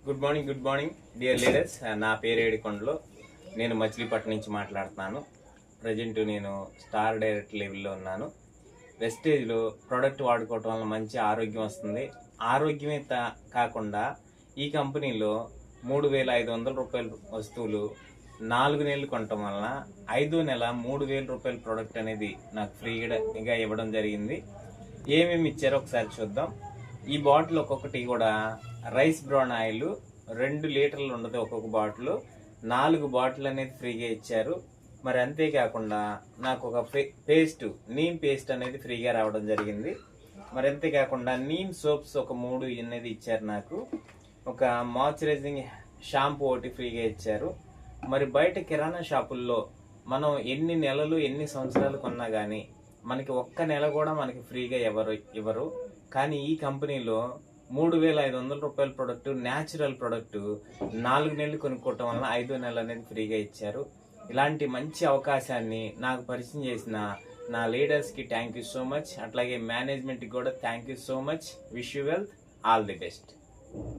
Good morning dear leaders. నా పేరు ఏడికొండలో. నేను మచిలీపట్నం నుంచి మాట్లాడుతున్నాను. ప్రజెంట్ నేను స్టార్ డైరెక్ట్ లెవెల్లో ఉన్నాను. వెస్టేజ్లో ప్రోడక్ట్ వాడుకోవటం వల్ల మంచి ఆరోగ్యం వస్తుంది. ఆరోగ్యమే కాకుండా ఈ కంపెనీలో 3,500 రూపాయల వస్తువులు 4 నెలలు కొనటం వలన 5వ నెల 3,000 రూపాయల ప్రోడక్ట్ అనేది నాకు ఫ్రీగా ఇవ్వడం జరిగింది. ఏమేమి ఇచ్చారో ఒకసారి చూద్దాం. ఈ బాటిల్ ఒక్కొక్కటి కూడా రైస్ బ్రౌన్ ఆయిల్ 2 లీటర్లు ఉండదు. ఒక్కొక్క బాటిల్ 4 బాటిల్ అనేది ఫ్రీగా ఇచ్చారు. మరి అంతేకాకుండా నాకు ఒక పేస్ట్ నీమ్ పేస్ట్ అనేది ఫ్రీగా రావడం జరిగింది. మరి అంతేకాకుండా నీమ్ సోప్స్ ఒక 3 అనేది ఇచ్చారు. నాకు ఒక మాయిశ్చరైజింగ్ షాంపూ ఒకటి ఫ్రీగా ఇచ్చారు. మరి బయట కిరాణా షాపుల్లో మనం ఎన్ని నెలలు ఎన్ని సంవత్సరాలు కొన్నా కానీ మనకి ఒక్క నెల కూడా మనకి ఫ్రీగా ఇవ్వరు. కానీ ఈ కంపెనీలో 3,500 రూపాయల ప్రొడక్ట్, న్యాచురల్ ప్రొడక్ట్ 4 నెలలు కొనుక్కోవటం వలన 5వ నెల అనేది ఫ్రీగా ఇచ్చారు. ఇలాంటి మంచి అవకాశాన్ని నాకు పరిచయం చేసిన నా లీడర్స్కి థ్యాంక్ యూ సో మచ్. అట్లాగే మేనేజ్మెంట్కి కూడా thank you so much. Wish you wealth, all the best.